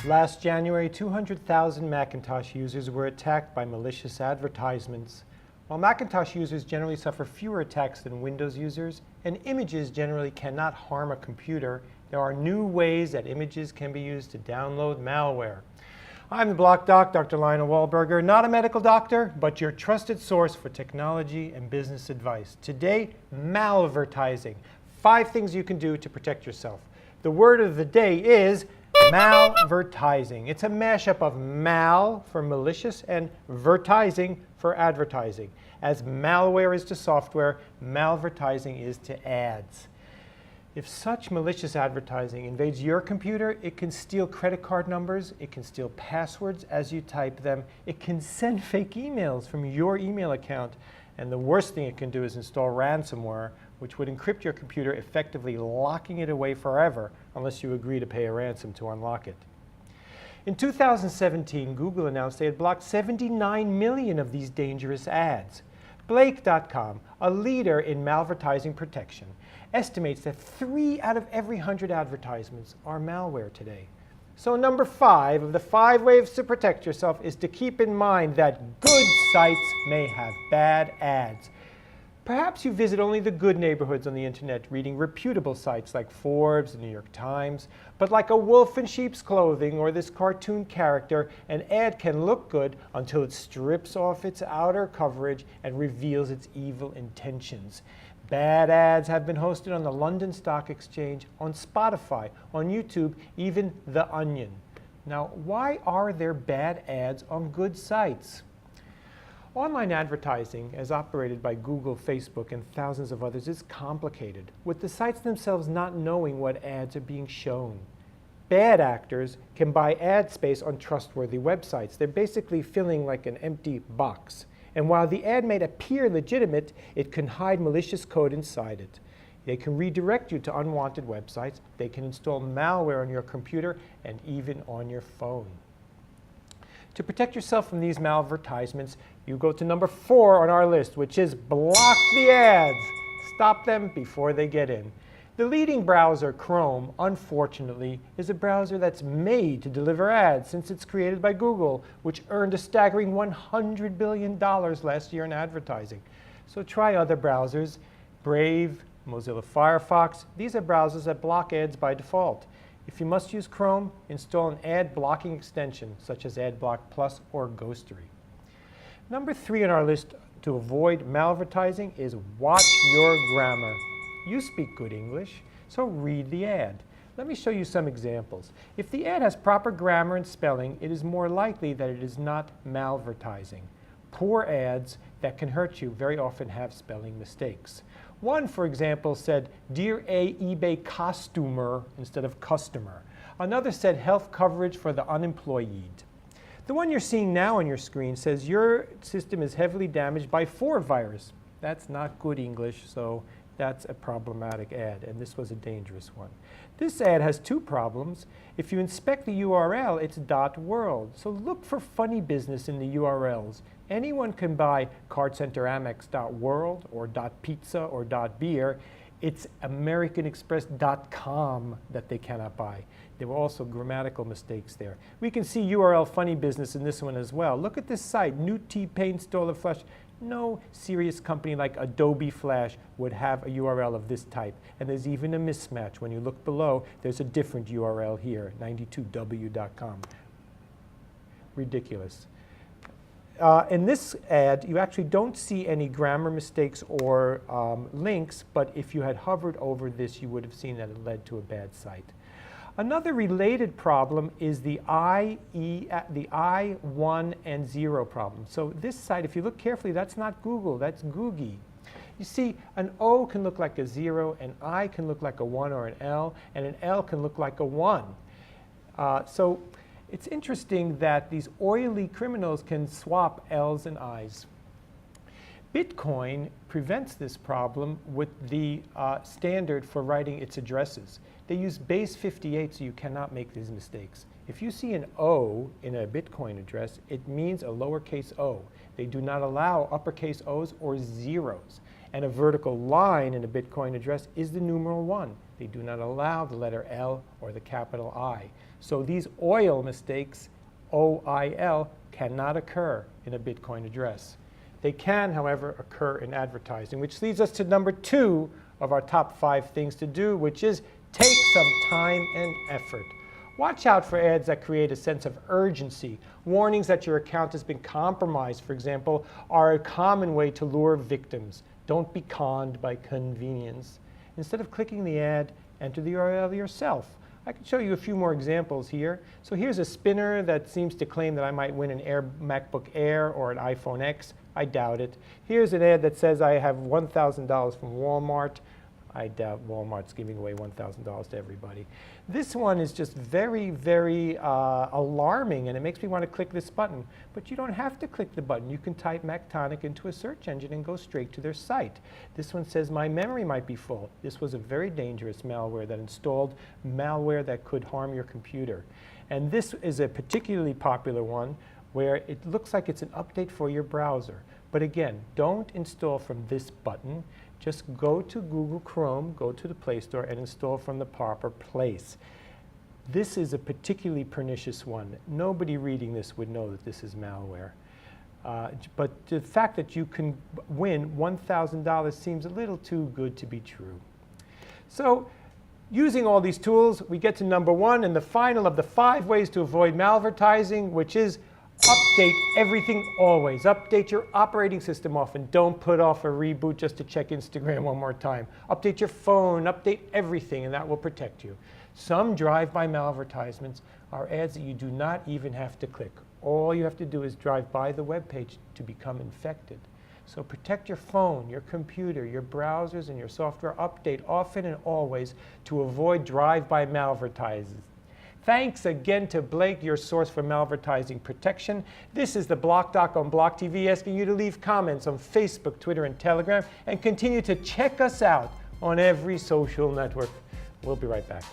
Last January, 200,000 Macintosh users were attacked by malicious advertisements. While Macintosh users generally suffer fewer attacks than Windows users, and images generally cannot harm a computer, there are new ways that images can be used to download malware. I'm the Block Doc, Dr. Lionel Wolberger, not a medical doctor, but your trusted source for technology and business advice. Today, malvertising. 5 things you can do to protect yourself. The word of the day is malvertising. It's a mashup of mal for malicious and vertising for advertising. As malware is to software, malvertising is to ads. If such malicious advertising invades your computer, it can steal credit card numbers, it can steal passwords as you type them, it can send fake emails from your email account, and the worst thing it can do is install ransomware, which would encrypt your computer, effectively locking it away forever unless you agree to pay a ransom to unlock it. In 2017, Google announced they had blocked 79 million of these dangerous ads. Blake.com, a leader in malvertising protection, estimates that 3 out of every 100 advertisements are malware today. So number 5 of the 5 ways to protect yourself is to keep in mind that good sites may have bad ads. Perhaps you visit only the good neighborhoods on the internet, reading reputable sites like Forbes, the New York Times, but like a wolf in sheep's clothing or this cartoon character, an ad can look good until it strips off its outer coverage and reveals its evil intentions. Bad ads have been hosted on the London Stock Exchange, on Spotify, on YouTube, even The Onion. Now, why are there bad ads on good sites? Online advertising, as operated by Google, Facebook, and thousands of others, is complicated, with the sites themselves not knowing what ads are being shown. Bad actors can buy ad space on trustworthy websites. They're basically filling like an empty box. And while the ad may appear legitimate, it can hide malicious code inside it. They can redirect you to unwanted websites. They can install malware on your computer and even on your phone. To protect yourself from these malvertisements, you go to number 4 on our list, which is block the ads. Stop them before they get in. The leading browser, Chrome, unfortunately, is a browser that's made to deliver ads since it's created by Google, which earned a staggering $100 billion last year in advertising. So try other browsers. Brave, Mozilla Firefox, these are browsers that block ads by default. If you must use Chrome, install an ad blocking extension such as AdBlock Plus or Ghostery. Number 3 on our list to avoid malvertising is watch your grammar. You speak good English, so read the ad. Let me show you some examples. If the ad has proper grammar and spelling, it is more likely that it is not malvertising. Poor ads that can hurt you very often have spelling mistakes. One, for example, said, "Dear A eBay costumer," instead of customer. Another said, "Health coverage for the unemployed." The one you're seeing now on your screen says, "Your system is heavily damaged by 4 virus." That's not good English, so that's a problematic ad, and this was a dangerous one. This ad has 2 problems. If you inspect the URL, it's .world, so look for funny business in the URLs. Anyone can buy cardcenteramex.world or .pizza or .beer. It's AmericanExpress.com that they cannot buy. There were also grammatical mistakes there. We can see URL funny business in this one as well. Look at this site, new T-Pain stole a flash. No serious company like Adobe Flash would have a URL of this type. And there's even a mismatch. When you look below, there's a different URL here, 92w.com. Ridiculous. In this ad, you actually don't see any grammar mistakes or links, but if you had hovered over this, you would have seen that it led to a bad site. Another related problem is the I, the 1, and 0 problem. So this site, if you look carefully, that's not Google, that's Googie. You see, an O can look like a 0, an I can look like a 1 or an L, and an L can look like a 1. So it's interesting that these oily criminals can swap L's and I's. Bitcoin prevents this problem with the standard for writing its addresses. They use base 58, so you cannot make these mistakes. If you see an O in a Bitcoin address, it means a lowercase o. They do not allow uppercase O's or zeros. And a vertical line in a Bitcoin address is the numeral 1. They do not allow the letter L or the capital I. So these OIL mistakes, OIL, cannot occur in a Bitcoin address. They can, however, occur in advertising, which leads us to number 2 of our top 5 things to do, which is take some time and effort. Watch out for ads that create a sense of urgency. Warnings that your account has been compromised, for example, are a common way to lure victims. Don't be conned by convenience. Instead of clicking the ad, enter the URL yourself. I can show you a few more examples here. So here's a spinner that seems to claim that I might win an MacBook Air or an iPhone X. I doubt it. Here's an ad that says I have $1,000 from Walmart. I doubt Walmart's giving away $1,000 to everybody. This one is just very, very alarming, and it makes me want to click this button. But you don't have to click the button. You can type Mactonic into a search engine and go straight to their site. This one says my memory might be full. This was a very dangerous malware that installed malware that could harm your computer. And this is a particularly popular one where it looks like it's an update for your browser. But again, don't install from this button. Just go to Google Chrome, go to the Play Store, and install from the proper place. This is a particularly pernicious one. Nobody reading this would know that this is malware. But the fact that you can win $1,000 seems a little too good to be true. So, using all these tools, we get to number 1 and the final of the 5 ways to avoid malvertising, which is update everything always. Update your operating system often. Don't put off a reboot just to check Instagram one more time. Update your phone, update everything, and that will protect you. Some drive-by malvertisements are ads that you do not even have to click. All you have to do is drive by the web page to become infected. So protect your phone, your computer, your browsers, and your software. Update often and always to avoid drive-by malvertisements. Thanks again to Blake, your source for malvertising protection. This is the Block Doc on Block TV, asking you to leave comments on Facebook, Twitter, and Telegram, and continue to check us out on every social network. We'll be right back.